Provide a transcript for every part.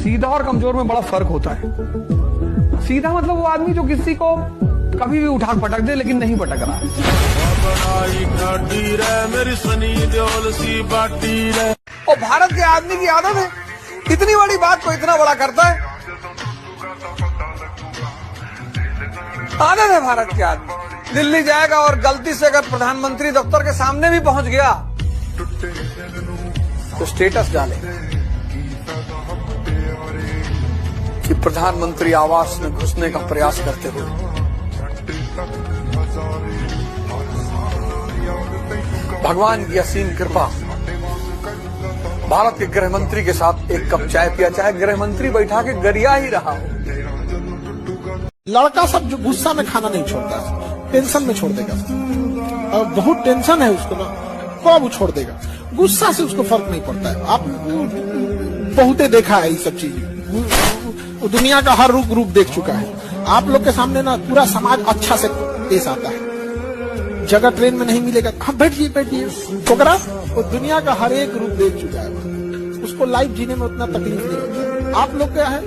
सीधा और कमजोर में बड़ा फर्क होता है। सीधा मतलब वो आदमी जो किसी को कभी भी उठा पटक दे लेकिन नहीं पटक रहा। और भारत के आदमी की आदत है इतनी बड़ी बात को इतना बड़ा करता है। आदत है भारत के आदमी। दिल्ली जाएगा और गलती से अगर प्रधानमंत्री दफ्तर के सामने भी पहुंच गया तो स्टेटस डाले कि प्रधानमंत्री आवास में घुसने का प्रयास करते हुए भगवान की असीम कृपा भारत के गृह मंत्री के साथ एक कप चाय पिया, चाहे गृह मंत्री बैठा के गरिया ही रहा हो। लड़का सब जो गुस्सा में खाना नहीं छोड़ता, टेंशन में छोड़ देगा। और बहुत टेंशन है उसको ना, कब वो छोड़ देगा। गुस्सा से उसको फर्क नहीं पड़ता है। आप बहुते देखा है ये सब चीज, दुनिया का हर रूप देख चुका है। आप लोग के सामने ना पूरा समाज अच्छा से पेश आता है। जगह ट्रेन में नहीं मिलेगा, हाँ बैठिए ठोकरा, वो दुनिया का हर एक रूप देख चुका है। उसको लाइफ जीने में उतना तकलीफ नहीं होता। आप लोग क्या है,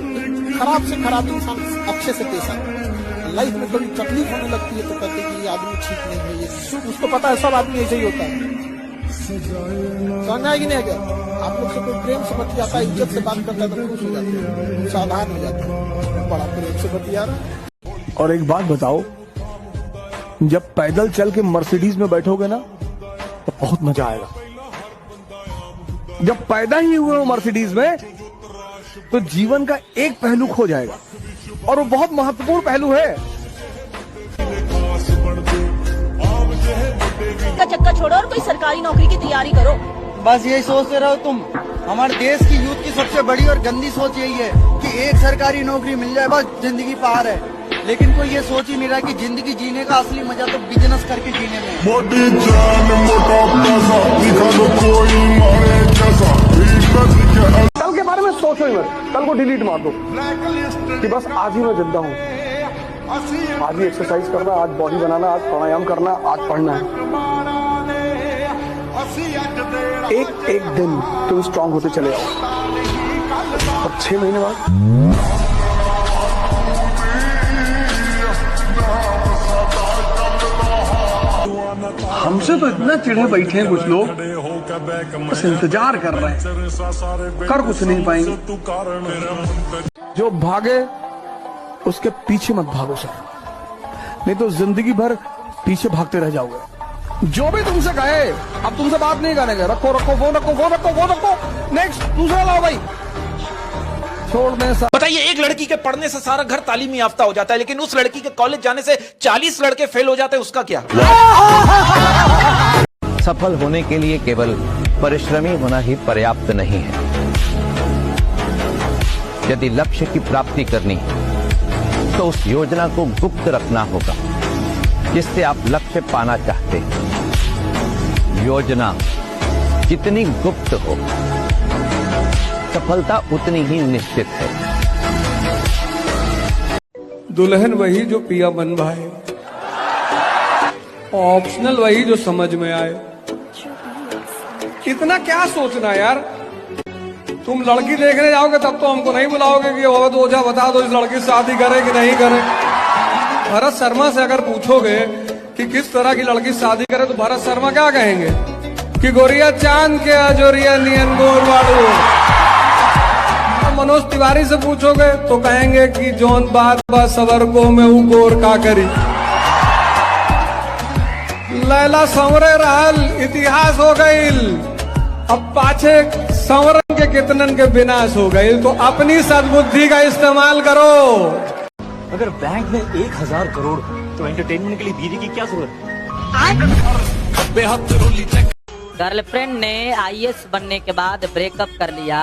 खराब से खराब इंसान अच्छे से पेश आता है। लाइफ में कभी तकलीफ होने लगती है तो कहते हैं कि ये आदमी ठीक नहीं है, ये उसको पता है सब आदमी ऐसे ही होता है। समझ आएगी नहीं क्या? आप लोग से कोई प्रेम से बतियाता है, इज्जत से बात करता है तो खुश हो जाते हैं, सावधान हो जाते हैं, बड़ा प्रेम से बतिया रहा। और एक बात बताओ, जब पैदल चल के मर्सिडीज में बैठोगे ना तो बहुत मजा आएगा। जब पैदा ही हुए हो मर्सिडीज में तो जीवन का एक पहलू खो जाएगा और वो बहुत महत्वपूर्ण पहलू है। का चक्कर छोड़ो और कोई सरकारी नौकरी की तैयारी करो। बस यही सोचते रहो तुम। हमारे देश की यूथ की सबसे बड़ी और गंदी सोच यही है कि एक सरकारी नौकरी मिल जाए बस जिंदगी पार है। लेकिन कोई ये सोच ही नहीं रहा कि जिंदगी जीने का असली मजा तो बिजनेस करके जीने में। मोटी जान मोटा पैसा दिखा दो कोई मारे जैसा। कल के बारे में सोचो ही मत, कल को डिलीट मार दो कि बस आज ही मैं जिंदा हूँ, आज ही एक्सरसाइज करना, आज बॉडी बनाना, आज प्राणायाम करना, आज पढ़ना है। एक एक दिन तुम स्ट्रांग होते चले जाओ और 6 महीने बाद हमसे तो इतना चिढ़े बैठे हैं कुछ लोग, बस इंतजार कर रहे हैं, कर कुछ नहीं पाएंगे। जो भागे उसके पीछे मत भागो सर, नहीं तो जिंदगी भर पीछे भागते रह जाओगे। जो भी तुमसे कहे, अब तुमसे बात नहीं करेंगे, रखो फोन, नेक्स्ट दूसरा लाओ भाई, छोड़ दें सर। बताइए, एक लड़की के पढ़ने से सारा घर तालीमी याफ्ता हो जाता है, लेकिन उस लड़की के कॉलेज जाने से 40 लड़के फेल हो जाते हैं, उसका क्या? सफल होने के लिए केवल परिश्रमी होना ही पर्याप्त नहीं है। यदि लक्ष्य की प्राप्ति करनी है तो उस योजना को गुप्त रखना होगा जिससे आप लक्ष्य पाना चाहते हैं। योजना जितनी गुप्त हो, सफलता उतनी ही निश्चित है। दुल्हन वही जो पिया मन भाए, ऑप्शनल वही जो समझ में आए। इतना क्या सोचना यार, तुम लड़की देखने जाओगे तब तो हमको नहीं बुलाओगे कि अवध ओझा बता दो इस लड़की से शादी करे कि नहीं करे। भरत शर्मा से अगर पूछोगे कि किस तरह की लड़की शादी करे तो भरत शर्मा क्या कहेंगे कि गोरिया चांद के अजोरिया नियन गोरवाड़ू। मनोज तिवारी से पूछोगे तो कहेंगे कि जौन बात बा सवर को में ऊ गोर का करी। लैला संवरे रहल इतिहास हो गईल, अब पाछे संवरन के कितनन के विनाश हो गईल। तो अपनी सद्बुद्धि का इस्तेमाल करो। अगर बैंक में 1000 करोड़ तो एंटरटेनमेंट के लिए बीवी की क्या जरूरत है? गर्लफ्रेंड ने IAS बनने के बाद ब्रेकअप कर लिया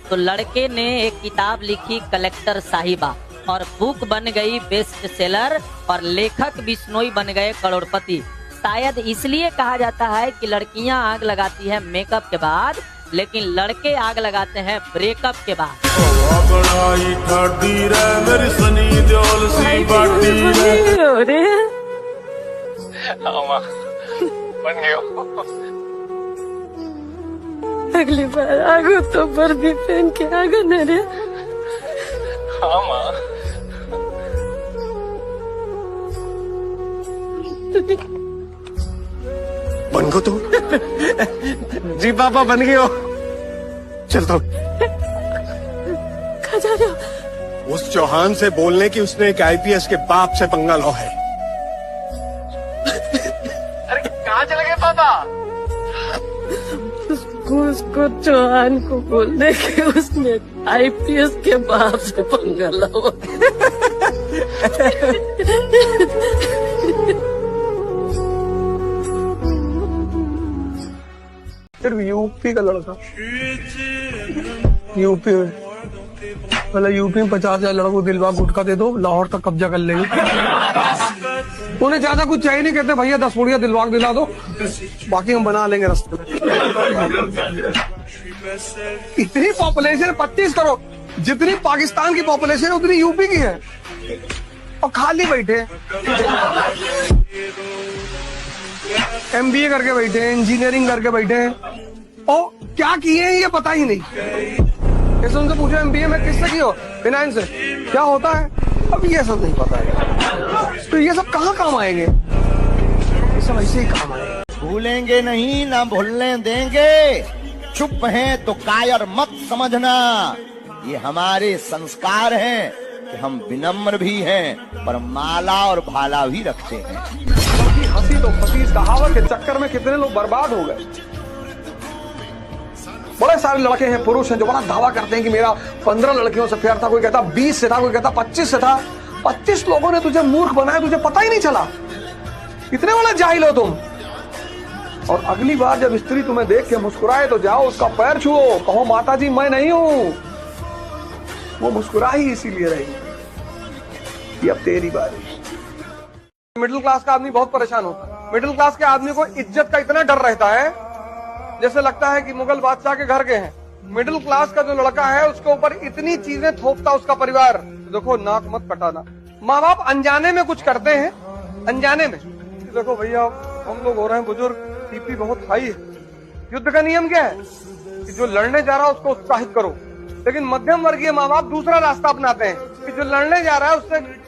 तो लड़के ने एक किताब लिखी कलेक्टर साहिबा और बुक बन गई बेस्ट सेलर और लेखक बिश्नोई बन गए करोड़पति। शायद इसलिए कहा जाता है कि लड़कियां आग लगाती है मेकअप के बाद, लेकिन लड़के आग लगाते हैं ब्रेकअप के बाद। अगली बार आगो तो वर्दी पहन के आगो न रे। हाँ माँ। बन गो तू? जी पापा बन गए हो। चल तो कहाँ जा रहे हो? उस चौहान से बोलने की उसने एक आईपीएस के बाप से पंगा लो है। अरे कहाँ चले गए पापा? उसको चौहान को बोलने के उसने आईपीएस के बाप से पंगा लो। फिर यूपी का लड़का, यूपी में मतलब यूपी में 50,000 लड़कों को दिलवा गुटखा दे दो, लाहौर तक कब्जा कर लेंगे। उन्हें ज्यादा कुछ चाहिए नहीं, कहते भैया 10 पुड़िया दिलवा दिला दो, बाकी हम बना लेंगे रास्ते में। इतनी पॉपुलेशन 25 करोड़, जितनी पाकिस्तान की पॉपुलेशन है उतनी यूपी की है, और खाली बैठे MBA करके बैठे हैं, इंजीनियरिंग करके बैठे हैं, और क्या किए हैं ये पता ही नहीं। जैसे उनसे पूछो MBA में किससे किए हो? फाइनेंस से। क्या होता है? अब ये सब नहीं पता है, तो ये सब कहाँ काम आएंगे? ये सब ऐसे ही काम आएंगे। भूलेंगे नहीं ना भूलने देंगे, चुप हैं तो कायर मत समझना, ये हमारे संस्कार हैं कि हम विनम्र भी हैं पर माला और भाला भी रखते हैं। हंसी तो फंसी कहावत के चक्कर में कितने लोग बर्बाद हो गए। बड़े सारे लड़के हैं, पुरुष हैं, जो बड़ा दावा करते हैं कि मेरा 15 लड़कियों से प्यार था, कोई कहता 20 से था, कोई कहता 25 से था। 25 लोगों ने तुझे मूर्ख बनाया, तुझे पता ही नहीं चला, इतने बड़ा जाहिल हो तुम। और अगली बार जब स्त्री तुम्हें देख के मुस्कुराए तो जाओ उसका पैर छुओ, कहो माता जी मैं नहीं हूं। वो मुस्कुराई इसीलिए रही कि अब तेरी बारी। मिडिल क्लास का आदमी बहुत परेशान होता है। मिडिल क्लास के आदमी को इज्जत का इतना डर रहता है जैसे लगता है कि मुगल बादशाह के घर के हैं। मिडिल क्लास का जो लड़का है उसके ऊपर इतनी चीजें थोपता उसका परिवार। देखो नाक मत कटाना, माँ बाप अनजाने में कुछ करते हैं, अनजाने में। देखो भैया हम लोग हो रहे हैं बुजुर्ग, टीपी बहुत हाई है। युद्ध का नियम क्या है कि जो लड़ने जा रहा है उसको उत्साहित करो, लेकिन मध्यम वर्गीय माँ बाप दूसरा रास्ता अपनाते हैं कि जो लड़ने जा रहा है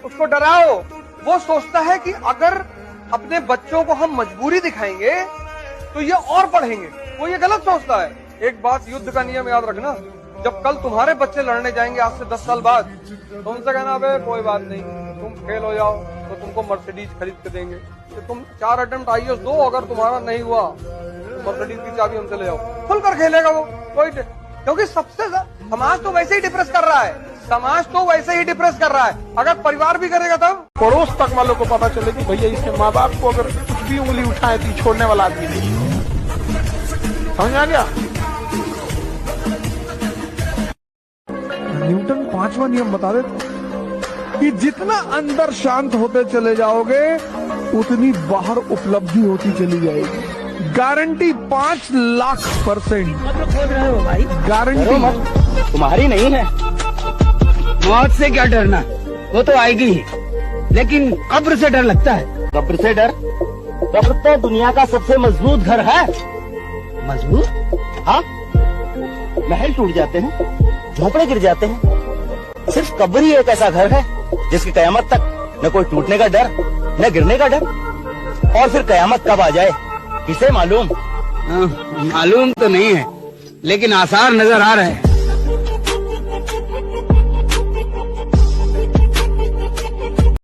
उसको डराओ। वो सोचता है कि अगर अपने बच्चों को हम मजबूरी दिखाएंगे तो ये और पढ़ेंगे। वो ये गलत सोचता है। एक बात युद्ध का नियम याद रखना, जब कल तुम्हारे बच्चे लड़ने जाएंगे आज से 10 साल बाद, तो उनसे कहना अबे कोई बात नहीं, तुम फेल हो जाओ तो तुमको मर्सिडीज खरीद के देंगे, तो तुम 4 अटेम्प्ट IAS दो, अगर तुम्हारा नहीं हुआ तो मर्सिडीज की चाबी हमसे ले जाओ। खुलकर खेलेगा वो कोई, क्योंकि सबसे समाज तो वैसे ही डिप्रेस कर रहा है, समाज तो वैसे ही डिप्रेस कर रहा है। अगर परिवार भी करेगा तब पड़ोस तक वालों को पता चले कि भैया इसके माँ बाप को अगर कुछ भी उंगली उठाए तो छोड़ने वाला आदमी नहीं। समझ आ गया? न्यूटन 5वां नियम बता देते कि जितना अंदर शांत होते चले जाओगे उतनी बाहर उपलब्धि होती चली जाएगी। गारंटी 5,00,000%। खोद रहे हो भाई? गारंटी तुम्हारी नहीं है। मौत से क्या डरना, वो तो आएगी ही, लेकिन कब्र से डर लगता है। कब्र से डर? कब्र तो दुनिया का सबसे मजबूत घर है। मजबूत? हाँ, महल टूट जाते हैं, झोपड़े गिर जाते हैं, सिर्फ कब्र ही एक ऐसा घर है जिसकी कयामत तक न कोई टूटने का डर न गिरने का डर। और फिर कयामत कब आ जाए किसे मालूम? मालूम तो नहीं है, लेकिन आसार नजर आ रहे हैं।